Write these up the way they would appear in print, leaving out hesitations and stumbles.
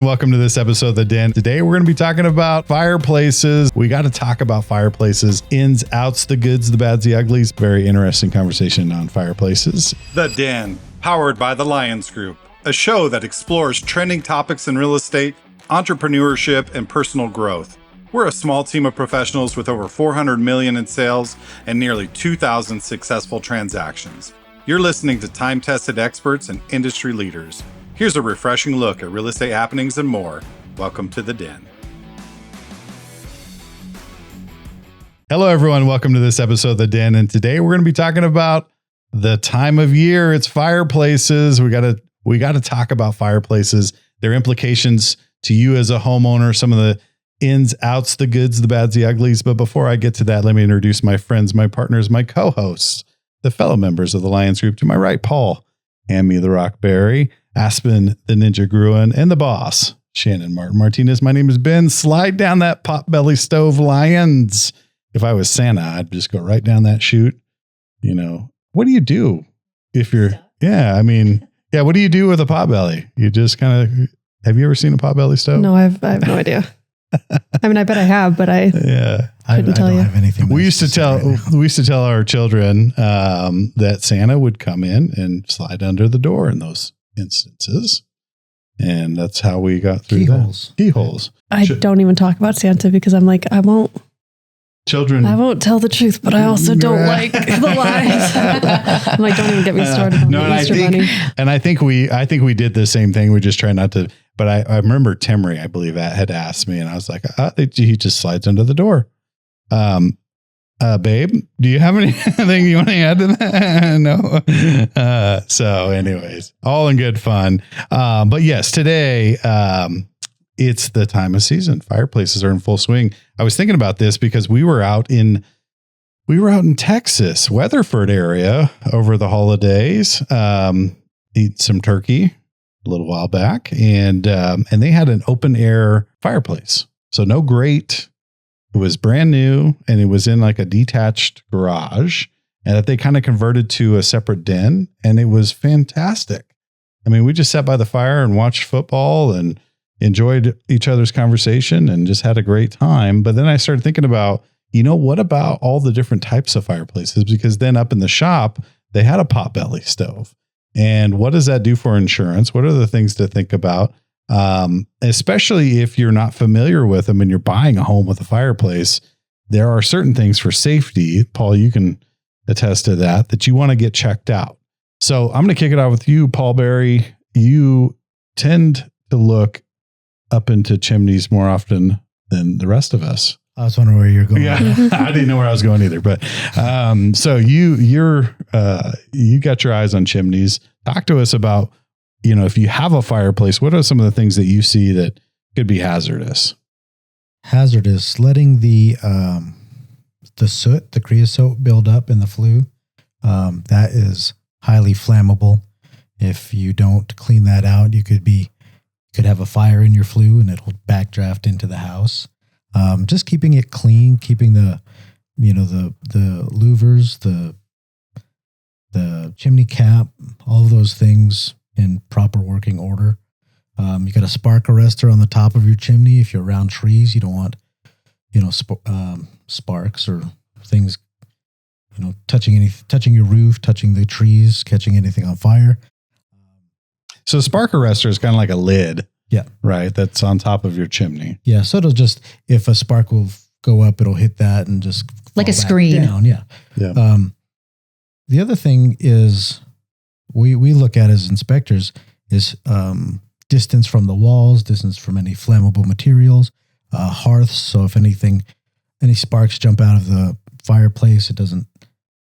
Welcome to this episode of The Den. Today we're going to be talking about fireplaces. We got to talk about fireplaces, ins, outs, the goods, the bads, the uglies. Very interesting conversation on fireplaces. The Den, powered by the Lions Group, a show that explores trending topics in real estate, entrepreneurship, and personal growth. We're a small team of professionals with over $400 million in sales and nearly 2,000 successful transactions. You're listening to time-tested experts and industry leaders. Here's a refreshing look at real estate happenings and more. Welcome to The Den. Hello, everyone. Welcome to this episode of The Den. And today we're going to be talking about the time of year. It's fireplaces. We got to talk about fireplaces, their implications to you as a homeowner, some of the ins, outs, the goods, the bads, the uglies. But before I get to that, let me introduce my friends, my partners, my co-hosts, the fellow members of the Lions Group. To my right, Paul, Amy the Rockberry, Aspen the Ninja Gruen, and the boss, Shannon Martin Martinez. My name is Ben. Slide down that potbelly stove, Lions. If I was Santa, I'd just go right down that chute. You know, what do you do if you're, what do you do with a potbelly? You just kind of, have you ever seen a potbelly stove? No, I have no idea. I mean, I bet I have, but I couldn't tell you. Have anything. We used to tell our children that Santa would come in and slide under the door in those instances, and that's how we got through keyholes. I don't even talk about Santa because I'm like, I won't tell the truth, but I also don't like the lies. I'm like, don't even get me started on the Easter Bunny. And I think we did the same thing. We just try not to. But I remember Timry, I believe, had asked me, and I was like, he just slides under the door. Babe, do you have anything you want to add to that? No. So anyways, all in good fun. But yes, today, it's the time of season. Fireplaces are in full swing. I was thinking about this because we were out in Texas, Weatherford area over the holidays, eat some turkey a little while back, and they had an open air fireplace. So no grate. It was brand new, and it was in like a detached garage, and that they kind of converted to a separate den, and it was fantastic. I mean, we just sat by the fire and watched football and enjoyed each other's conversation and just had a great time. But then I started thinking about, what about all the different types of fireplaces? Because then up in the shop, they had a potbelly stove. And what does that do for insurance? What are the things to think about? Especially if you're not familiar with them and you're buying a home with a fireplace, there are certain things for safety. Paul, you can attest to that you want to get checked out. So I'm going to kick it off with you, Paul Berry. You tend to look up into chimneys more often than the rest of us. I was wondering where you're going. Yeah, I didn't know where I was going either. But so you got your eyes on chimneys. Talk to us about, if you have a fireplace, what are some of the things that you see that could be hazardous? Hazardous, letting the soot, the creosote build up in the flue. That is highly flammable. If you don't clean that out, you could have a fire in your flue and it'll backdraft into the house. Just keeping it clean, keeping the louvers, the chimney cap, all of those things in proper working order. You got a spark arrestor on the top of your chimney. If you're around trees, you don't want, sparks or things, touching your roof, touching the trees, catching anything on fire. So a spark arrestor is kind of like a lid. Yeah. Right. That's on top of your chimney. Yeah. So it'll just, if a spark will go up, it'll hit that and just like a screen down. Yeah. Yeah. The other thing is we look at as inspectors is distance from the walls, distance from any flammable materials, hearths. So if any sparks jump out of the fireplace, it doesn't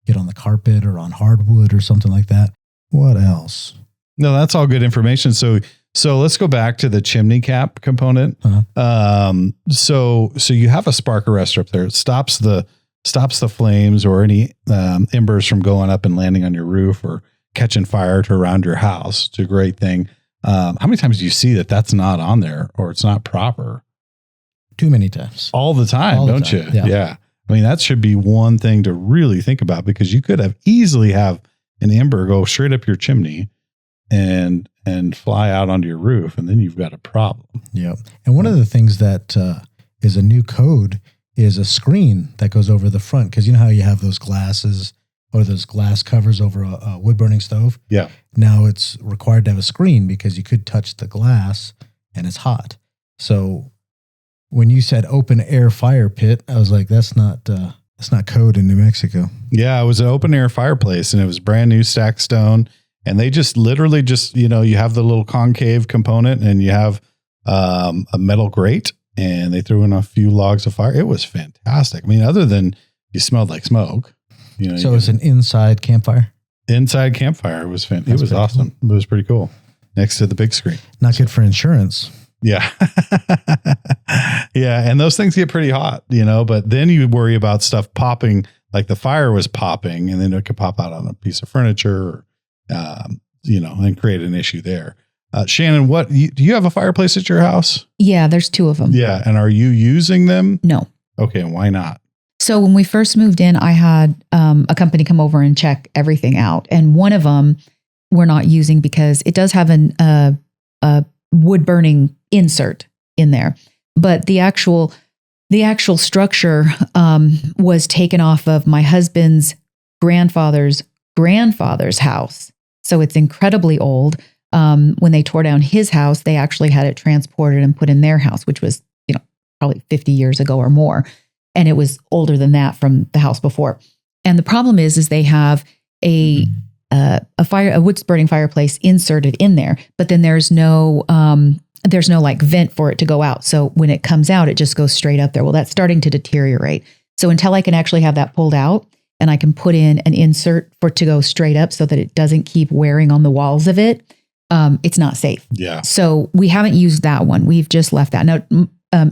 get on the carpet or on hardwood or something like that. What else? No, that's all good information. So let's go back to the chimney cap component. Uh-huh. So you have a spark arrestor up there. It stops the flames or any embers from going up and landing on your roof or catching fire to around your house. It's a great thing. How many times do you see that that's not on there or it's not proper? Too many times. All the time, don't you? Yeah. I mean, that should be one thing to really think about, because you could have easily have an ember go straight up your chimney and and fly out onto your roof, and then you've got a problem. Yeah. And one of the things that is a new code is a screen that goes over the front. Because you know how you have those glasses or those glass covers over a wood-burning stove? Yeah. Now it's required to have a screen because you could touch the glass and it's hot. So when you said open air fire pit, I was like, that's not code in New Mexico. Yeah, it was an open air fireplace, and it was brand new stacked stone. And they just literally you have the little concave component, and you have a metal grate, and they threw in a few logs of fire. It was fantastic. I mean, other than you smelled like smoke. So it's an inside campfire? Inside campfire. It was fantastic. It was awesome. Cool. It was pretty cool. Next to the big screen. Not good for insurance. Yeah. Yeah. And those things get pretty hot, but then you worry about stuff popping, like the fire was popping, and then it could pop out on a piece of furniture, and create an issue there. Shannon, do you have a fireplace at your house? Yeah, there's 2 of them. Yeah. And are you using them? No. Okay. And why not? So when we first moved in, I had a company come over and check everything out. And one of them we're not using because it does have a wood burning insert in there. But the actual structure was taken off of my husband's grandfather's house. So it's incredibly old. When they tore down his house, they actually had it transported and put in their house, which was, probably 50 years ago or more. And it was older than that from the house before. And the problem is they have a wood burning fireplace inserted in there, but then there's no like vent for it to go out. So when it comes out, it just goes straight up there. Well, that's starting to deteriorate. So until I can actually have that pulled out and I can put in an insert for it to go straight up so that it doesn't keep wearing on the walls of it, it's not safe. Yeah. So we haven't used that one. We've just left that. Now,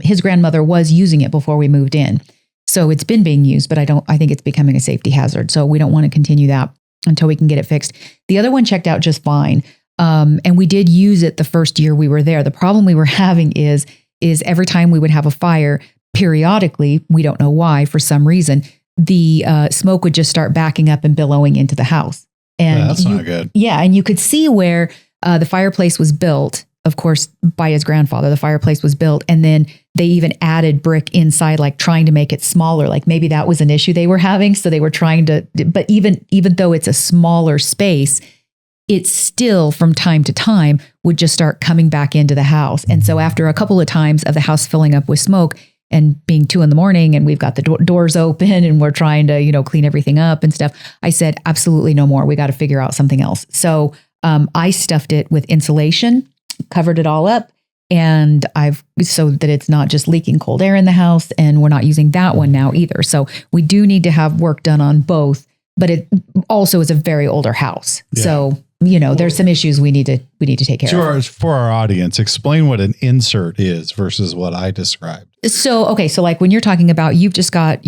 his grandmother was using it before we moved in. So it's been being used, but I think it's becoming a safety hazard. So we don't want to continue that until we can get it fixed. The other one checked out just fine. And we did use it the first year we were there. The problem we were having is every time we would have a fire, periodically, we don't know why, for some reason, the smoke would just start backing up and billowing into the house. And that's not good. Yeah. And you could see where the fireplace was built, of course, by his grandfather. The fireplace was built, and then they even added brick inside, like trying to make it smaller. Like maybe that was an issue they were having. So they were trying to, but even though it's a smaller space, it still from time to time would just start coming back into the house. And so after a couple of times of the house filling up with smoke and being 2 a.m. and we've got the doors open and we're trying to, clean everything up and stuff, I said, absolutely no more. We got to figure out something else. So I stuffed it with insulation, covered it all up, and so that it's not just leaking cold air in the house, and we're not using that one now either. So we do need to have work done on both, but it also is a very older house. Yeah. So, there's some issues we need to take care of. For our audience, explain what an insert is versus what I described. So, okay. So like when you're talking about, you've just got,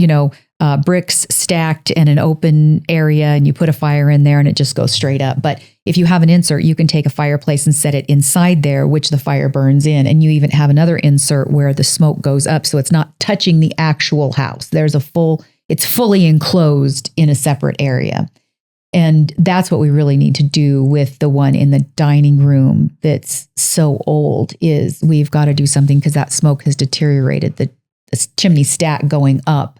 bricks stacked in an open area and you put a fire in there and it just goes straight up. But if you have an insert, you can take a fireplace and set it inside there, which the fire burns in. And you even have another insert where the smoke goes up. So it's not touching the actual house. It's fully enclosed in a separate area. And that's what we really need to do with the one in the dining room that's so old, is we've got to do something because that smoke has deteriorated. The chimney stack going up,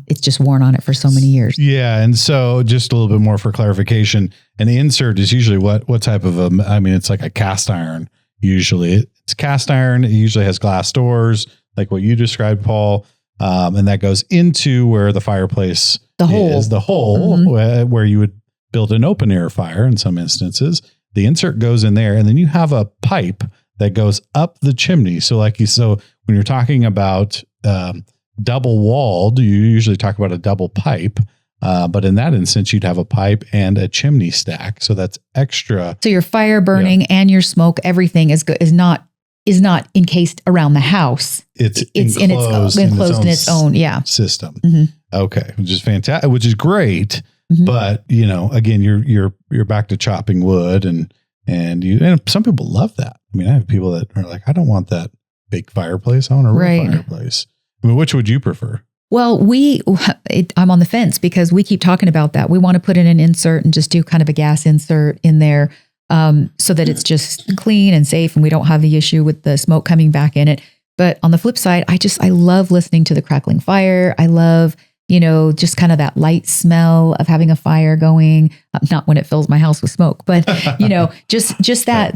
it's just worn on it for so many years. Yeah. And so just a little bit more for clarification, an insert is usually what type of it's like a cast iron. Usually it's cast iron. It usually has glass doors, like what you described, Paul. And that goes into where the fireplace is, the hole mm-hmm. where you would build an open air fire in some instances. The insert goes in there, and then you have a pipe that goes up the chimney. So when you're talking about double walled, you usually talk about a double pipe. But in that instance, you'd have a pipe and a chimney stack. So that's extra. So your fire burning and your smoke, everything is not encased around the house. It's enclosed in its own system. Mm-hmm. Okay. Which is fantastic, which is great. Mm-hmm. But again, you're back to chopping wood and some people love that. I mean, I have people that are like, I don't want that big fireplace. I want a real fireplace. I mean, which would you prefer? Well, I'm on the fence because we keep talking about that. We want to put in an insert and just do kind of a gas insert in there. so that it's just clean and safe and we don't have the issue with the smoke coming back in it. But on the flip side, I love listening to the crackling fire. I love, just kind of that light smell of having a fire going, not when it fills my house with smoke, but just that,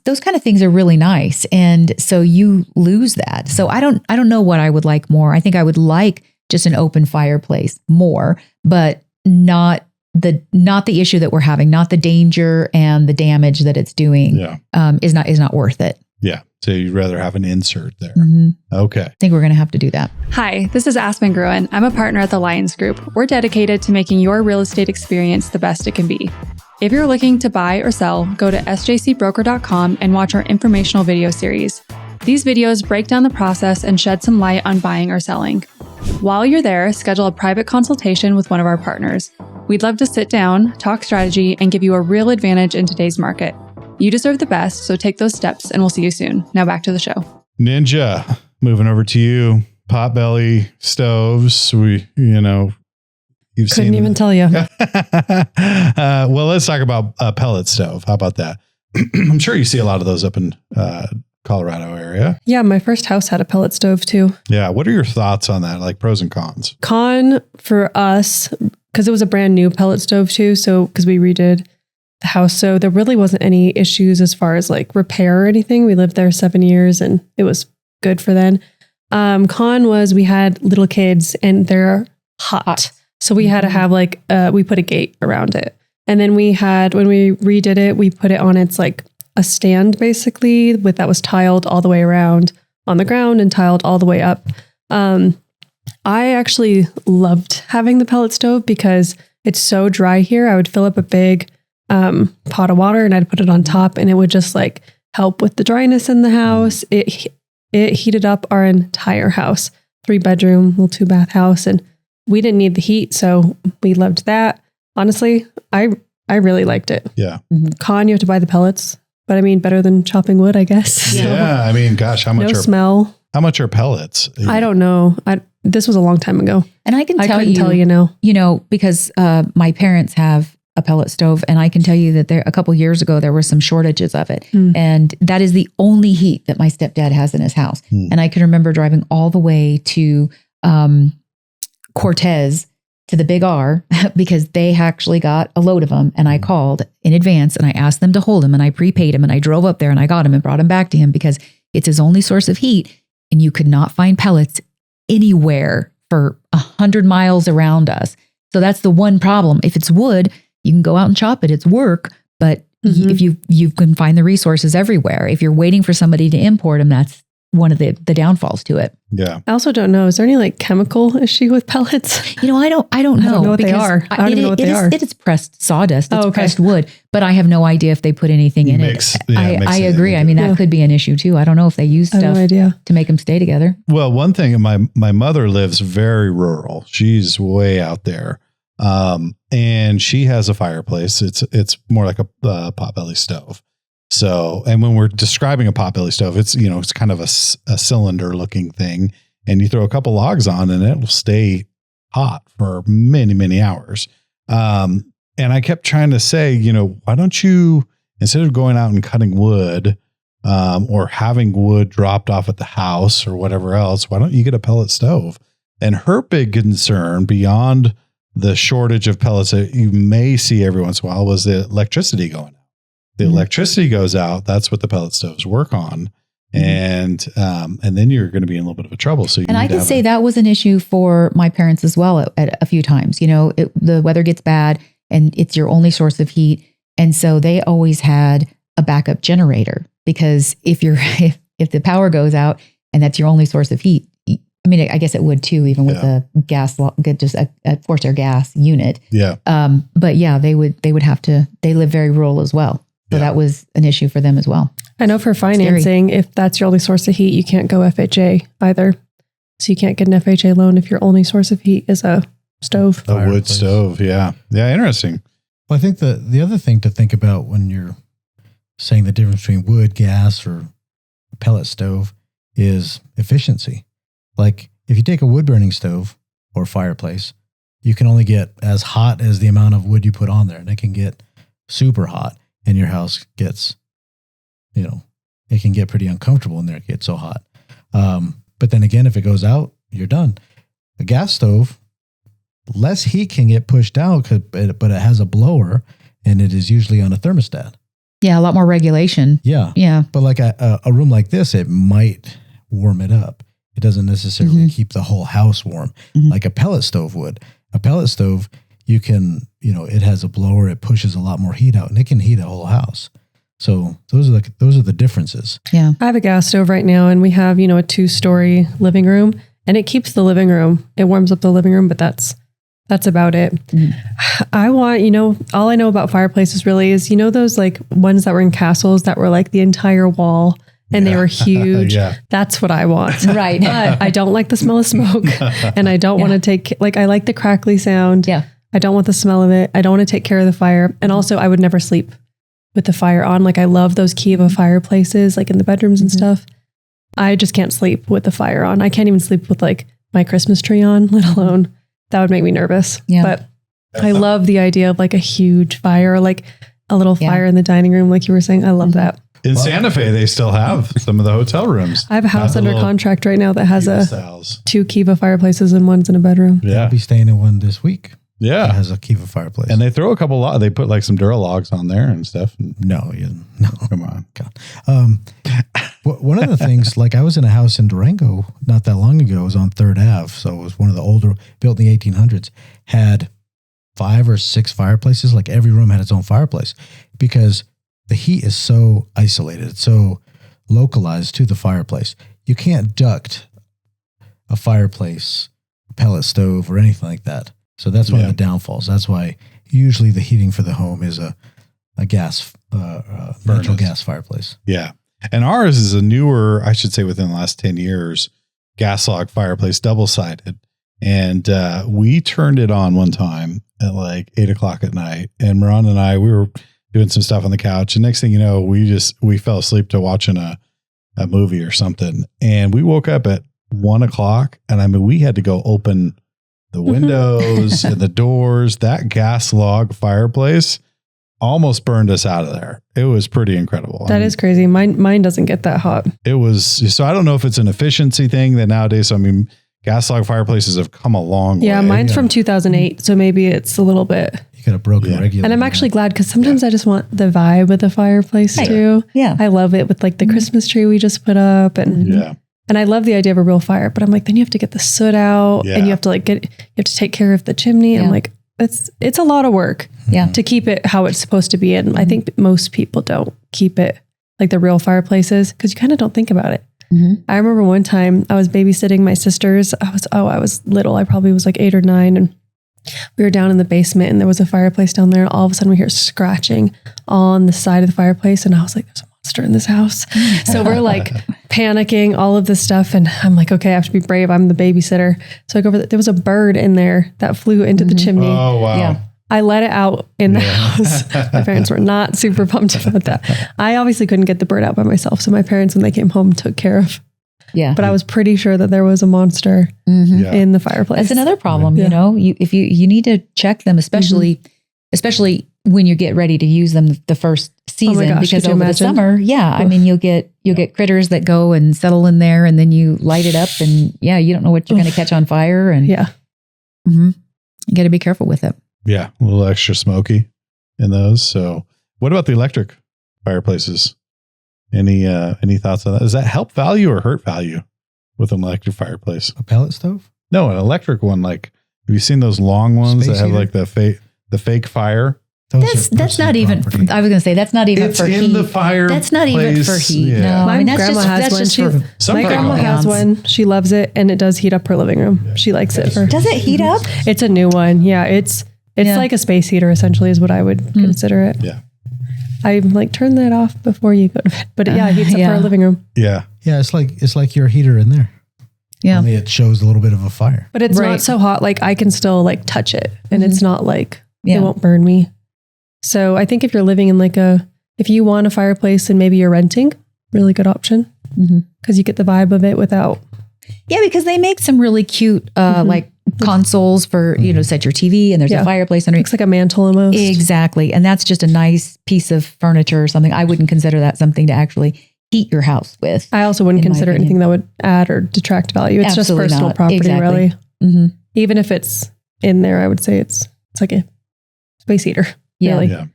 those kind of things are really nice. And so you lose that. So I don't know what I would like more. I think I would like just an open fireplace more, but not the issue that we're having, not the danger and the damage that it's doing is not worth it. Yeah. So you'd rather have an insert there. Mm-hmm. Okay. I think we're going to have to do that. Hi, this is Aspen. I'm a partner at the Lions Group. We're dedicated to making your real estate experience the best it can be. If you're looking to buy or sell, go to sjcbroker.com and watch our informational video series. These videos break down the process and shed some light on buying or selling. While you're there, schedule a private consultation with one of our partners. We'd love to sit down, talk strategy, and give you a real advantage in today's market. You deserve the best, so take those steps and we'll see you soon. Now back to the show. Ninja, moving over to you. Potbelly stoves. You've couldn't even tell you. Well, let's talk about a pellet stove. How about that? I'm sure you see a lot of those up in Colorado area. Yeah, my first house had a pellet stove too. Yeah. What are your thoughts on that? Like pros and cons? Con for us, because it was a brand new pellet stove too. So because we redid the house. So there really wasn't any issues as far as like repair or anything. We lived there 7 years and it was good for then. Con was we had little kids and they're hot. So we had to have we put a gate around it. And then when we redid it, we put it on its like a stand basically that was tiled all the way around on the ground and tiled all the way up. I actually loved having the pellet stove because it's so dry here. I would fill up a big pot of water and I'd put it on top and it would just like help with the dryness in the house. It heated up our entire house, 3-bedroom, little 2-bath house. And we didn't need the heat. So we loved that. Honestly, I really liked it. Yeah. Mm-hmm. Con, you have to buy the pellets, but I mean, better than chopping wood, I guess. Yeah. I mean, gosh, how much smell. How much are pellets? I don't know. This was a long time ago. And I couldn't tell you now. Because my parents have a pellet stove and I can tell you that a couple years ago, there were some shortages of it. And that is the only heat that my stepdad has in his house. And I can remember driving all the way to Cortez to the Big R because they actually got a load of them. And I called in advance and I asked them to hold them and I prepaid him and I drove up there and I got him and brought him back to him because it's his only source of heat. And you could not find pellets anywhere for 100 miles around us. So that's the one problem. If it's wood, you can go out and chop it. It's work. But if you can find the resources everywhere. If you're waiting for somebody to import them, that's one of the downfalls to it. Yeah. I also don't know. Is there any like chemical issue with pellets? I don't know what they are. I don't know what they are. It is pressed sawdust. It's pressed wood, but I have no idea if they put anything in it. I agree. I mean, that could be an issue too. I don't know if they use stuff to make them stay together. Well, one thing, my mother lives very rural. She's way out there. And she has a fireplace. It's more like a potbelly stove. So, and when we're describing a potbelly stove, it's kind of a cylinder looking thing, and you throw a couple logs on and it will stay hot for many, many hours. And I kept trying to say, why don't you, instead of going out and cutting wood, or having wood dropped off at the house or whatever else, why don't you get a pellet stove? And her big concern beyond the shortage of pellets that you may see every once in a while was the electricity going out. The electricity goes out. That's what the pellet stoves work on. And then you're going to be in a little bit of a trouble. So I can say that was an issue for my parents as well at a few times. The weather gets bad and it's your only source of heat. And so they always had a backup generator because if the power goes out and that's your only source of heat, I mean, I guess it would too, even with the gas, just a forced air gas unit. Yeah. But yeah, they would have to, they live very rural as well. So that was an issue for them as well. I know for financing, if that's your only source of heat, you can't go FHA either. So you can't get an FHA loan if your only source of heat is a stove. A wood stove. Yeah. Yeah. Interesting. Well, I think the other thing to think about when you're saying the difference between wood, gas, or pellet stove is efficiency. Like if you take a wood burning stove or fireplace, you can only get as hot as the amount of wood you put on there, and it can get super hot. and your house gets, it can get pretty uncomfortable in there. It gets so hot. But then again, if it goes out, you're done. A gas stove, less heat can get pushed out, but it has a blower, and it is usually on a thermostat. Yeah, a lot more regulation. Yeah. Yeah. But like a room like this, it might warm it up. It doesn't necessarily keep the whole house warm like a pellet stove would. A pellet stove, you can, it has a blower, it pushes a lot more heat out, and it can heat a whole house. So those are the differences. Yeah. I have a gas stove right now, and we have, a 2-story living room, and it keeps the living room. It warms up the living room, but that's about it. I want, all I know about fireplaces really is, those like ones that were in castles that were like the entire wall and they were huge. That's what I want. Right. But I don't like the smell of smoke and I don't want to take, I like the crackly sound. Yeah. I don't want the smell of it. I don't want to take care of the fire. And also I would never sleep with the fire on. Like I love those Kiva fireplaces, like in the bedrooms and stuff. I just can't sleep with the fire on. I can't even sleep with like my Christmas tree on, let alone that would make me nervous. Yeah. But I love the idea of like a huge fire, or like a little fire in the dining room. Like you were saying, I love that. In Santa Fe, they still have some of the hotel rooms. I have a house under contract right now that has styles. 2 Kiva fireplaces and one's in a bedroom. Yeah. I'll be staying in one this week. Yeah. It has a Kiva fireplace. And they throw a couple, they put like some Duralogs on there and stuff. No. Come on. God. One of the things, like I was in a house in Durango not that long ago. It was on 3rd Ave. So it was one of the older, built in the 1800s, had 5 or 6 fireplaces. Like every room had its own fireplace because the heat is so isolated. It's so localized to the fireplace. You can't duct a fireplace, a pellet stove, or anything like that. So that's one of the downfalls. That's why usually the heating for the home is a gas, natural gas fireplace. Yeah. And ours is a newer, I should say within the last 10 years, gas log fireplace, double-sided. And we turned it on one time at like 8:00 at night. And Miran and I, we were doing some stuff on the couch. And next thing you know, we fell asleep to watching a movie or something. And we woke up at 1:00. And I mean, we had to go open the windows and the doors. That gas log fireplace almost burned us out of there. It was pretty incredible. That is crazy. Mine doesn't get that hot. It was, so I don't know if it's an efficiency thing that nowadays, gas log fireplaces have come a long way. Yeah, mine's from 2008. So maybe it's a little bit. You got a broken regulator. And I'm actually glad because sometimes I just want the vibe of the fireplace too. Yeah. I love it with like the Christmas tree we just put up. And I love the idea of a real fire, but I'm like, then you have to get the soot out and you have to you have to take care of the chimney. I'm like, it's a lot of work to keep it how it's supposed to be. And I think most people don't keep it like the real fireplaces because you kind of don't think about it. I remember one time I was babysitting my sisters. I was little. I probably was like 8 or 9. And we were down in the basement and there was a fireplace down there. And all of a sudden we hear scratching on the side of the fireplace. And I was like, there's a monster in this house. So we're like panicking, all of this stuff. And I'm like, okay, I have to be brave. I'm the babysitter. So I go over there was a bird in there that flew into the chimney. Oh, wow. Yeah. I let it out in the house. My parents were not super pumped about that. I obviously couldn't get the bird out by myself. So my parents, when they came home, took care of. Yeah. But I was pretty sure that there was a monster in the fireplace. That's another problem, you need to check them, especially when you get ready to use them the first season, because over the summer, I mean, you'll get critters that go and settle in there and then you light it up and you don't know what you're going to catch on fire. And you got to be careful with it. Yeah. A little extra smoky in those. So what about the electric fireplaces? Any thoughts on that? Does that help value or hurt value with an electric fireplace? A pellet stove? No, an electric one. Like, have you seen those long ones Space that have heater? like the fake fire? That's not even, I was going to say, that's not even for heat. It's in the fire. That's not even for heat. Yeah. No, My grandma has one. My grandma has one. She loves it and it does heat up her living room. She likes it. Does it heat up? It's a new one. Yeah. It's like a space heater essentially is what I would consider it. Yeah. I like turn that off before you go to bed. But it heats up her living room. Yeah. Yeah, it's like your heater in there. Yeah. Only it shows a little bit of a fire. But it's not so hot. Like I can still like touch it and it's not like it won't burn me. So I think if you're living in if you want a fireplace and maybe you're renting, really good option because you get the vibe of it without Yeah, because they make some really cute, like consoles for, set your TV, and there's a fireplace underneath. Looks like a mantle almost. Exactly. And that's just a nice piece of furniture or something. I wouldn't consider that something to actually heat your house with. I also wouldn't consider anything that would add or detract value. It's Absolutely just personal not. property, Exactly. really. Mm-hmm. Even if it's in there, I would say it's like a space heater. Yeah. Really. Yeah.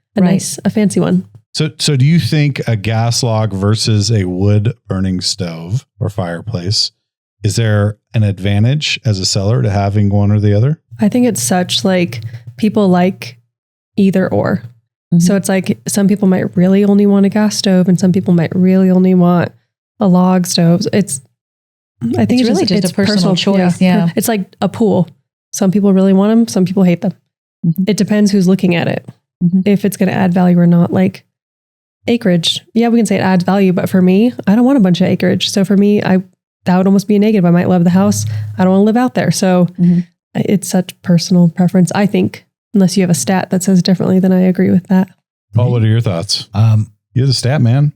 A fancy one. So do you think a gas log versus a wood burning stove or fireplace, is there an advantage as a seller to having one or the other? I think it's such like people like either or. Mm-hmm. So it's like some people might really only want a gas stove and some people might really only want a log stove. I think it's really just a personal choice. Yeah. It's like a pool. Some people really want them. Some people hate them. Mm-hmm. It depends who's looking at it. Mm-hmm. If it's going to add value or not. Like acreage. Yeah, we can say it adds value, but for me, I don't want a bunch of acreage. So for me, that would almost be a negative. I might love the house. I don't want to live out there. So it's such personal preference. I think, unless you have a stat that says differently, then I agree with that. Paul, what are your thoughts? You're the stat man.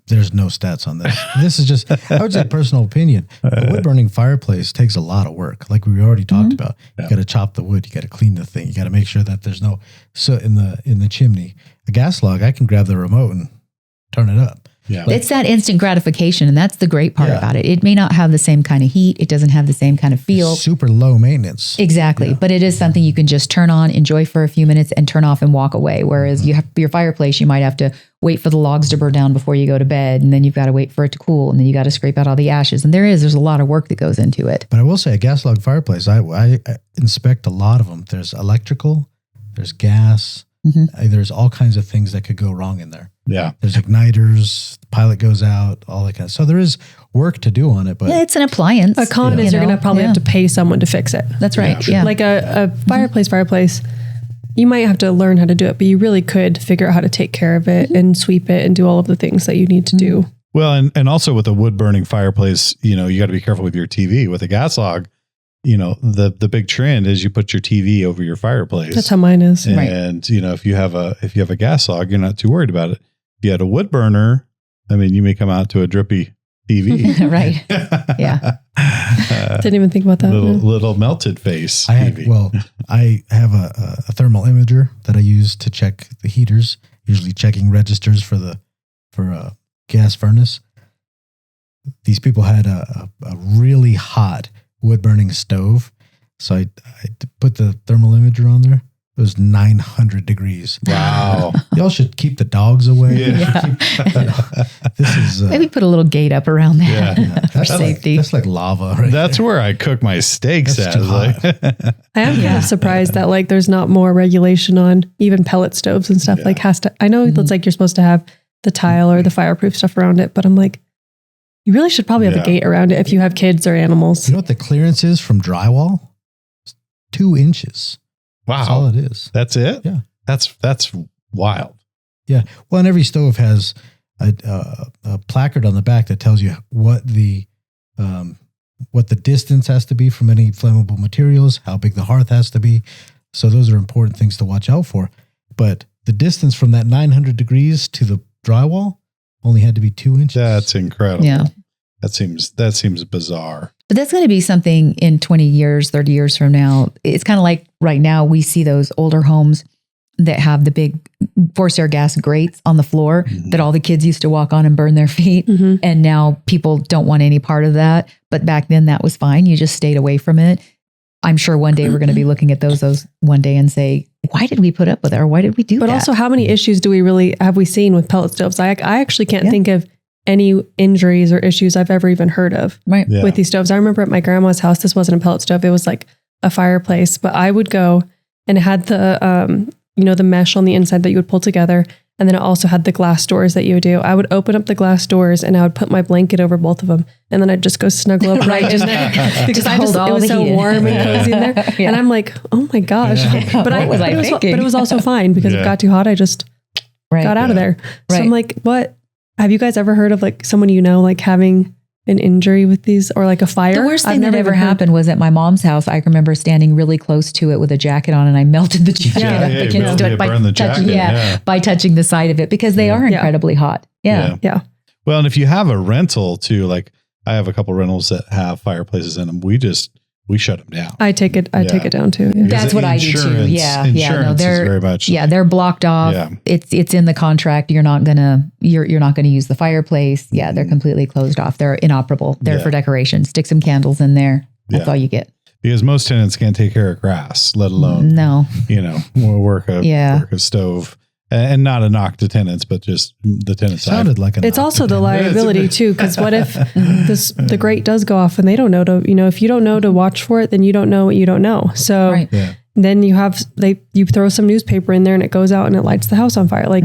There's no stats on this. This is just, I would say, personal opinion. A wood burning fireplace takes a lot of work, like we already talked about. You got to chop the wood, you got to clean the thing, you got to make sure that there's no soot in the chimney. A gas log, I can grab the remote and turn it up. Yeah, it's that instant gratification, and that's the great part about it. It may not have the same kind of heat. It doesn't have the same kind of feel. It's super low maintenance. Exactly. But it is something you can just turn on, enjoy for a few minutes, and turn off and walk away. Whereas you have your fireplace, you might have to wait for the logs to burn down before you go to bed, and then you've got to wait for it to cool, and then you got to scrape out all the ashes. And there's a lot of work that goes into it. But I will say, a gas log fireplace, I inspect a lot of them. There's electrical, there's gas, there's all kinds of things that could go wrong in there. Yeah. There's igniters, the pilot goes out, all that kind of. So there is work to do on it, but it's an appliance. A con is you're going to probably have to pay someone to fix it. That's right. Yeah. Like a fireplace, you might have to learn how to do it, but you really could figure out how to take care of it and sweep it and do all of the things that you need to do. Well, and also with a wood burning fireplace, you got to be careful with your TV. With a gas log, the big trend is you put your TV over your fireplace. That's how mine is. And if you have a gas log, you're not too worried about it. If you had a wood burner, you may come out to a drippy TV. Right. Yeah. Didn't even think about that. Little melted face. I have a thermal imager that I use to check the heaters, usually checking registers for gas furnace. These people had a really hot wood burning stove. So I put the thermal imager on there. It was 900 degrees. Wow. Y'all should keep the dogs away. Yeah. This is maybe put a little gate up around that for that's safety. That's like lava. Right That's where I cook my steaks That's at. too hot. I am kind of surprised that there's not more regulation on even pellet stoves and stuff. I know it's like you're supposed to have the tile or the fireproof stuff around it, but I'm like, you really should probably have a gate around it if you have kids or animals. You know what the clearance is from drywall? It's 2 inches. Wow. That's all it is. That's it? Yeah. That's wild. Yeah. Well, and every stove has a placard on the back that tells you what the distance has to be from any flammable materials, how big the hearth has to be. So those are important things to watch out for. But the distance from that 900 degrees to the drywall only had to be 2 inches. That's incredible. Yeah. That seems bizarre. But that's going to be something in 20 years, 30 years from now. It's kind of like right now we see those older homes that have the big forced air gas grates on the floor that all the kids used to walk on and burn their feet. Mm-hmm. And now people don't want any part of that. But back then that was fine. You just stayed away from it. I'm sure one day we're going to be looking at those one day and say, why did we put up with it? Or why did we do that? But also, how many issues have we seen with pellet stoves? I actually can't think of any injuries or issues I've ever even heard of with these stoves. I remember at my grandma's house, this wasn't a pellet stove. It was like a fireplace, but I would go and it had the, the mesh on the inside that you would pull together. And then it also had the glass doors that you would do. I would open up the glass doors and I would put my blanket over both of them. And then I'd just go snuggle up right in there. Because it was so warm and cozy in there. And I'm like, oh my gosh. Yeah. But it was also fine because it got too hot. I just got out of there. So I'm like, what? Have you guys ever heard of someone having an injury with these or a fire? The worst thing that ever happened was at my mom's house. I remember standing really close to it with a jacket on and I melted the jacket by touching the side of it because they are incredibly hot. Yeah. Well, and if you have a rental too, I have a couple rentals that have fireplaces in them. We shut them down. I take it down too. Yeah. That's what I do too. Yeah. Insurance No, they're is very much. they're blocked off. Yeah. It's in the contract. You're not gonna use the fireplace. Yeah, they're completely closed off. They're inoperable. They're for decoration. Stick some candles in there. That's all you get. Because most tenants can't take care of grass, let alone work a stove. And not a knock to tenants, but just the tenants. Sounded like a It's knock also to the tenants. liability too, because what if the grate does go off and they don't know if you don't know to watch for it, then you don't know what you don't know. So then you throw some newspaper in there and it goes out and it lights the house on fire. Like,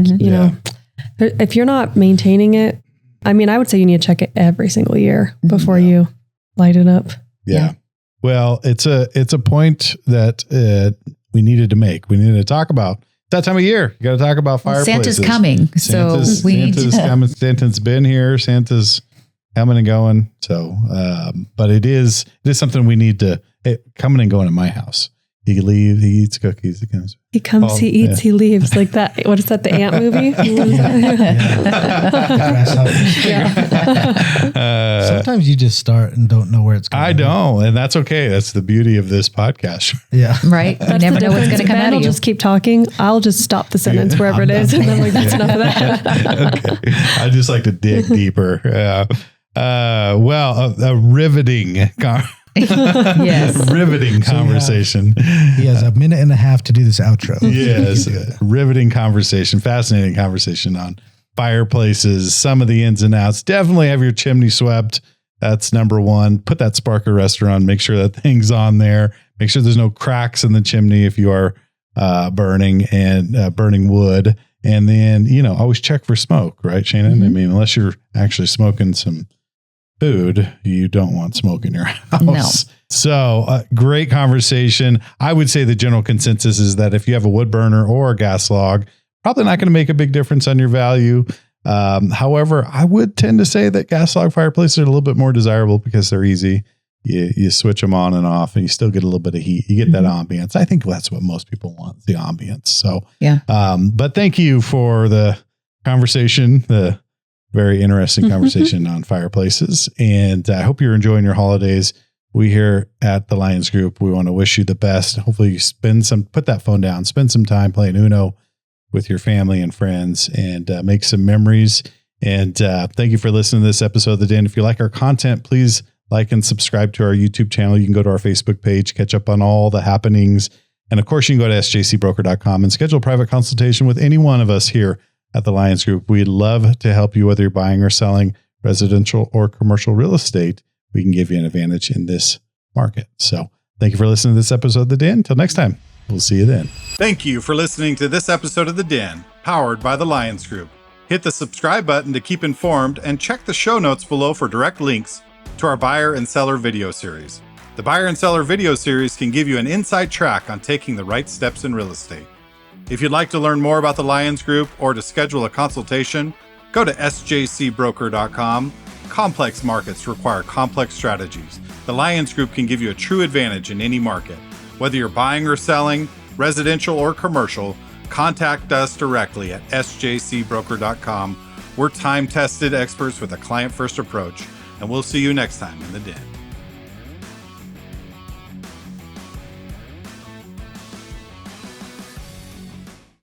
if you're not maintaining it, I mean, I would say you need to check it every single year before you light it up. Yeah. Well, it's a point that we needed to make. We needed to talk about. That time of year, you got to talk about fireplaces. Santa's coming, Santa's been here. Santa's coming and going. So, but it is something we need to coming and going in my house. He leaves. He eats cookies. He comes. He eats. He leaves. Like that. What is that? The ant movie? Sometimes you just start and don't know where it's going. I don't, and that's okay. That's the beauty of this podcast. Yeah. Right. You never know what's going to come out of you. Just keep talking. I'll just stop the sentence wherever it is, and then that's enough of that. Okay. I just like to dig deeper. A riveting. Riveting conversation. He has a minute and a half to do this outro. Yes. Riveting conversation. Fascinating conversation on fireplaces, some of the ins and outs. Definitely have your chimney swept. That's number one. Put that spark arrestor on. Make sure that thing's on there. Make sure there's no cracks in the chimney if you are burning wood. And then, always check for smoke, right, Shannon? Mm-hmm. I mean, unless you're actually smoking some food, you don't want smoke in your house. No. So great conversation. I would say the general consensus is that if you have a wood burner or a gas log, probably not going to make a big difference on your value. However, I would tend to say that gas log fireplaces are a little bit more desirable because they're easy. You switch them on and off and you still get a little bit of heat. You get that ambience. I think that's what most people want, the ambience. So, but thank you for the conversation, the very interesting conversation on fireplaces. And I hope you're enjoying your holidays. We here at the Lions Group, we want to wish you the best. Hopefully you put that phone down, spend some time playing Uno with your family and friends and make some memories. And thank you for listening to this episode of The Den. If you like our content, please like and subscribe to our YouTube channel. You can go to our Facebook page, catch up on all the happenings. And of course, you can go to sjcbroker.com and schedule a private consultation with any one of us here at the Lions Group. We'd love to help you, whether you're buying or selling residential or commercial real estate. We can give you an advantage in this market. So thank you for listening to this episode of The Den. Until next time, we'll see you then. Thank you for listening to this episode of The Den, powered by the Lions Group. Hit the subscribe button to keep informed and check the show notes below for direct links to our buyer and seller video series. The buyer and seller video series can give you an inside track on taking the right steps in real estate. If you'd like to learn more about the Lions Group or to schedule a consultation, go to sjcbroker.com. Complex markets require complex strategies. The Lions Group can give you a true advantage in any market. Whether you're buying or selling, residential or commercial, contact us directly at sjcbroker.com. We're time-tested experts with a client-first approach, and we'll see you next time in The Den.